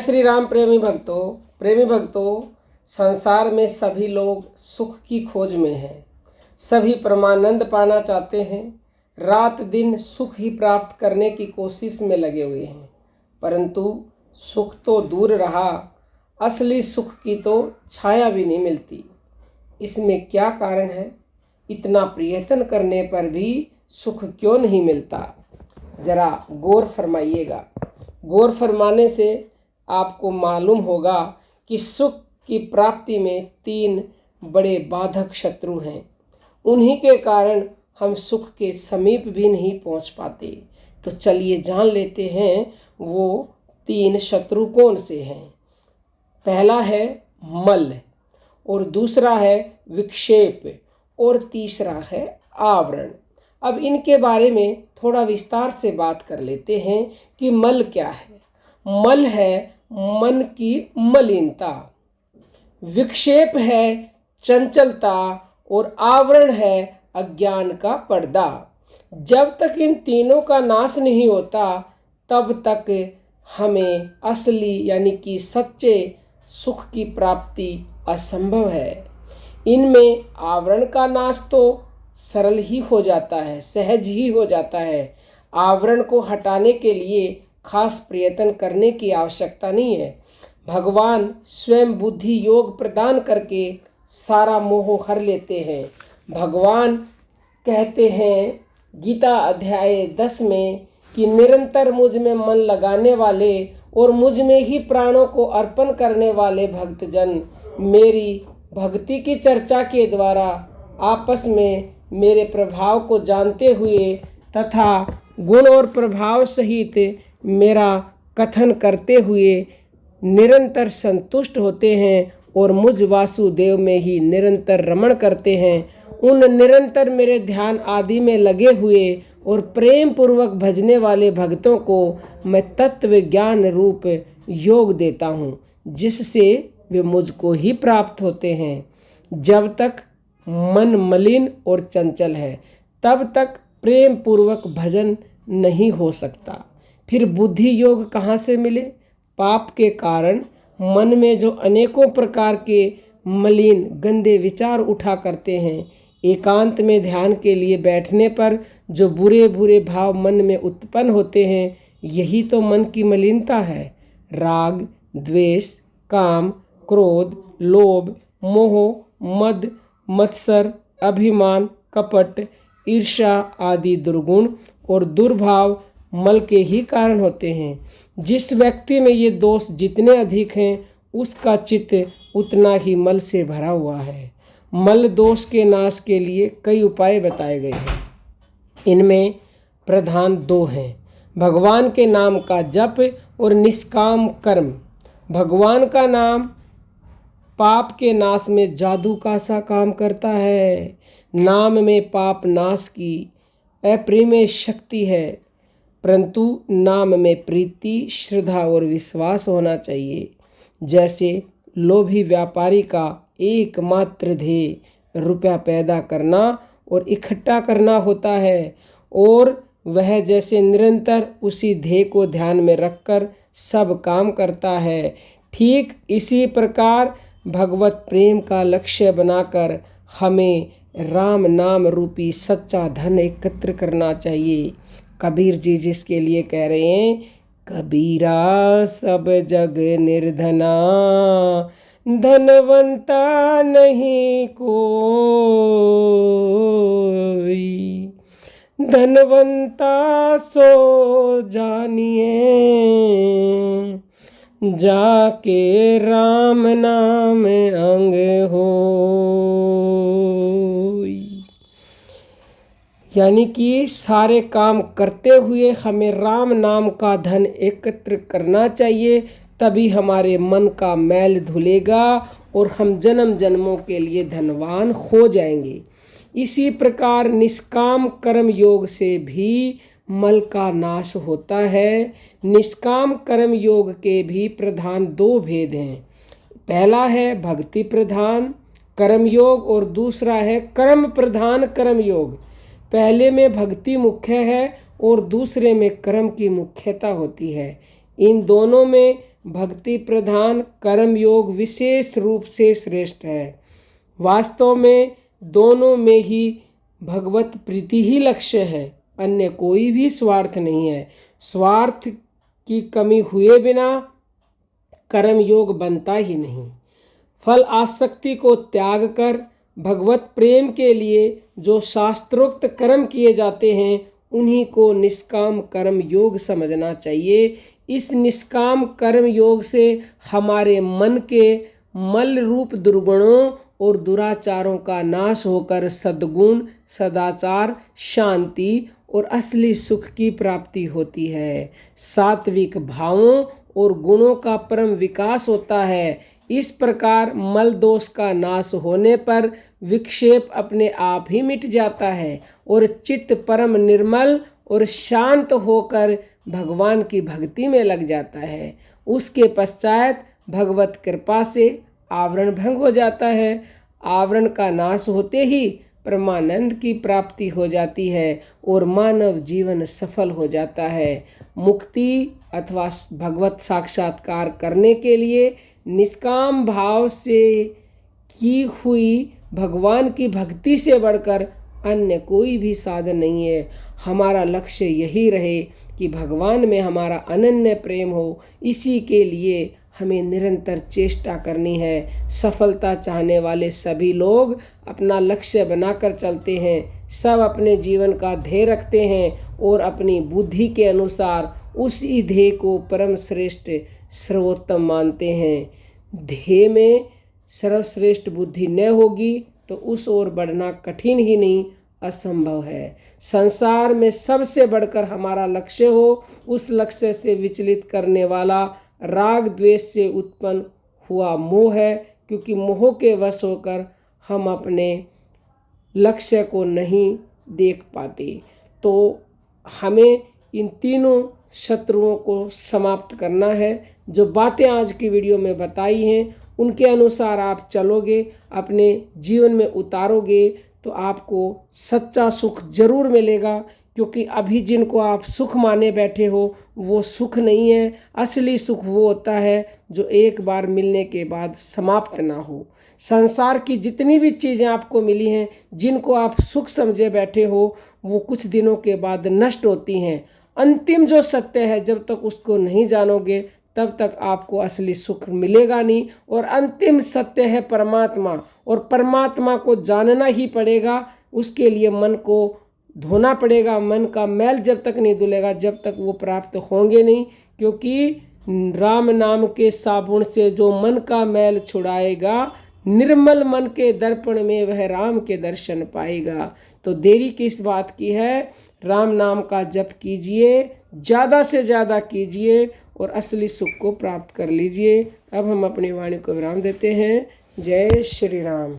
श्री राम प्रेमी भक्तों, संसार में सभी लोग सुख की खोज में हैं। सभी परमानंद पाना चाहते हैं। रात दिन सुख ही प्राप्त करने की कोशिश में लगे हुए हैं, परंतु सुख तो दूर रहा, असली सुख की तो छाया भी नहीं मिलती। इसमें क्या कारण है? इतना प्रयत्न करने पर भी सुख क्यों नहीं मिलता? जरा गौर फरमाइएगा। गौर फरमाने से आपको मालूम होगा कि सुख की प्राप्ति में 3 बड़े बाधक शत्रु हैं। उन्हीं के कारण हम सुख के समीप भी नहीं पहुंच पाते। तो चलिए जान लेते हैं वो 3 शत्रु कौन से हैं। पहला है मल, और दूसरा है विक्षेप, और तीसरा है आवरण। अब इनके बारे में थोड़ा विस्तार से बात कर लेते हैं कि मल क्या है। मल है मन की मलिनता, विक्षेप है चंचलता, और आवरण है अज्ञान का पर्दा। जब तक इन तीनों का नाश नहीं होता तब तक हमें असली यानी कि सच्चे सुख की प्राप्ति असंभव है। इनमें आवरण का नाश तो सरल ही हो जाता है, सहज ही हो जाता है। आवरण को हटाने के लिए खास प्रयत्न करने की आवश्यकता नहीं है। भगवान स्वयं बुद्धि योग प्रदान करके सारा मोह हर लेते हैं। भगवान कहते हैं गीता अध्याय 10 में कि निरंतर मुझ में मन लगाने वाले और मुझ में ही प्राणों को अर्पण करने वाले भक्तजन मेरी भक्ति की चर्चा के द्वारा आपस में मेरे प्रभाव को जानते हुए तथा गुण और प्रभाव सहित मेरा कथन करते हुए निरंतर संतुष्ट होते हैं और मुझ वासुदेव में ही निरंतर रमण करते हैं। उन निरंतर मेरे ध्यान आदि में लगे हुए और प्रेम पूर्वक भजने वाले भक्तों को मैं तत्व ज्ञान रूप योग देता हूँ, जिससे वे मुझको ही प्राप्त होते हैं। जब तक मन मलिन और चंचल है तब तक प्रेम पूर्वक भजन नहीं हो सकता। फिर बुद्धि योग कहाँ से मिले? पाप के कारण मन में जो अनेकों प्रकार के मलिन गंदे विचार उठा करते हैं, एकांत में ध्यान के लिए बैठने पर जो बुरे बुरे भाव मन में उत्पन्न होते हैं, यही तो मन की मलिनता है। राग, द्वेष, काम, क्रोध, लोभ, मोह, मद, मत्सर, अभिमान, कपट, ईर्ष्या आदि दुर्गुण और दुर्भाव मल के ही कारण होते हैं। जिस व्यक्ति में ये दोष जितने अधिक हैं, उसका चित्त उतना ही मल से भरा हुआ है। मल दोष के नाश के लिए कई उपाय बताए गए हैं। इनमें प्रधान 2 हैं: भगवान के नाम का जप और निष्काम कर्म। भगवान का नाम पाप के नाश में जादू का सा काम करता है। नाम में पाप नाश की अपरिमेय शक्ति है, परंतु नाम में प्रीति, श्रद्धा और विश्वास होना चाहिए। जैसे लोभी व्यापारी का एकमात्र ध्येय रुपया पैदा करना और इकट्ठा करना होता है, और वह जैसे निरंतर उसी ध्येय को ध्यान में रखकर सब काम करता है, ठीक इसी प्रकार भगवत प्रेम का लक्ष्य बनाकर हमें राम नाम रूपी सच्चा धन एकत्र करना चाहिए। कबीर जी जिसके लिए कह रहे हैं, कबीरा सब जग निर्धना, धनवंता नहीं कोई, धनवंता सो जानिए, जाके राम नाम अंग हो। यानी कि सारे काम करते हुए हमें राम नाम का धन एकत्र करना चाहिए, तभी हमारे मन का मैल धुलेगा और हम जन्म जन्मों के लिए धनवान हो जाएंगे। इसी प्रकार निष्काम कर्म योग से भी मल का नाश होता है। निष्काम कर्म योग के भी प्रधान 2 भेद हैं। पहला है भक्ति प्रधान कर्म योग और दूसरा है कर्म प्रधान कर्म योग। पहले में भक्ति मुख्य है और दूसरे में कर्म की मुख्यता होती है। इन दोनों में भक्ति प्रधान कर्म योग विशेष रूप से श्रेष्ठ है। वास्तव में दोनों में ही भगवत प्रीति ही लक्ष्य है, अन्य कोई भी स्वार्थ नहीं है। स्वार्थ की कमी हुए बिना कर्म योग बनता ही नहीं। फल आसक्ति को त्याग कर भगवत प्रेम के लिए जो शास्त्रोक्त कर्म किए जाते हैं उन्हीं को निष्काम कर्म योग समझना चाहिए। इस निष्काम कर्म योग से हमारे मन के मल रूप दुर्गुणों और दुराचारों का नाश होकर सद्गुण, सदाचार, शांति और असली सुख की प्राप्ति होती है। सात्विक भावों और गुणों का परम विकास होता है। इस प्रकार मल दोष का नाश होने पर विक्षेप अपने आप ही मिट जाता है और चित्त परम निर्मल और शांत होकर भगवान की भक्ति में लग जाता है। उसके पश्चात भगवत कृपा से आवरण भंग हो जाता है। आवरण का नाश होते ही परमानंद की प्राप्ति हो जाती है और मानव जीवन सफल हो जाता है। मुक्ति अथवा भगवत साक्षात्कार करने के लिए निष्काम भाव से की हुई भगवान की भक्ति से बढ़कर अन्य कोई भी साधन नहीं है। हमारा लक्ष्य यही रहे कि भगवान में हमारा अनन्य प्रेम हो। इसी के लिए हमें निरंतर चेष्टा करनी है। सफलता चाहने वाले सभी लोग अपना लक्ष्य बनाकर चलते हैं। सब अपने जीवन का ध्येय रखते हैं और अपनी बुद्धि के अनुसार उसी ध्येय को परम श्रेष्ठ सर्वोत्तम मानते हैं। ध्येय में सर्वश्रेष्ठ बुद्धि न होगी तो उस ओर बढ़ना कठिन ही नहीं असंभव है। संसार में सबसे बढ़कर हमारा लक्ष्य हो, उस लक्ष्य से विचलित करने वाला राग द्वेष से उत्पन्न हुआ मोह है, क्योंकि मोह के वश होकर हम अपने लक्ष्य को नहीं देख पाते। तो हमें इन तीनों शत्रुओं को समाप्त करना है। जो बातें आज की वीडियो में बताई हैं उनके अनुसार आप चलोगे, अपने जीवन में उतारोगे तो आपको सच्चा सुख जरूर मिलेगा। क्योंकि अभी जिनको आप सुख माने बैठे हो वो सुख नहीं है। असली सुख वो होता है जो एक बार मिलने के बाद समाप्त ना हो। संसार की जितनी भी चीज़ें आपको मिली हैं, जिनको आप सुख समझे बैठे हो, वो कुछ दिनों के बाद नष्ट होती हैं। अंतिम जो सत्य है, जब तक उसको नहीं जानोगे तब तक आपको असली सुख मिलेगा नहीं। और अंतिम सत्य है परमात्मा, और परमात्मा को जानना ही पड़ेगा। उसके लिए मन को धोना पड़ेगा। मन का मैल जब तक नहीं धुलेगा जब तक वो प्राप्त होंगे नहीं। क्योंकि राम नाम के साबुन से जो मन का मैल छुड़ाएगा, निर्मल मन के दर्पण में वह राम के दर्शन पाएगा। तो देरी किस बात की है? राम नाम का जप कीजिए, ज़्यादा से ज़्यादा कीजिए और असली सुख को प्राप्त कर लीजिए। अब हम अपनी वाणी को विराम देते हैं। जय श्री राम।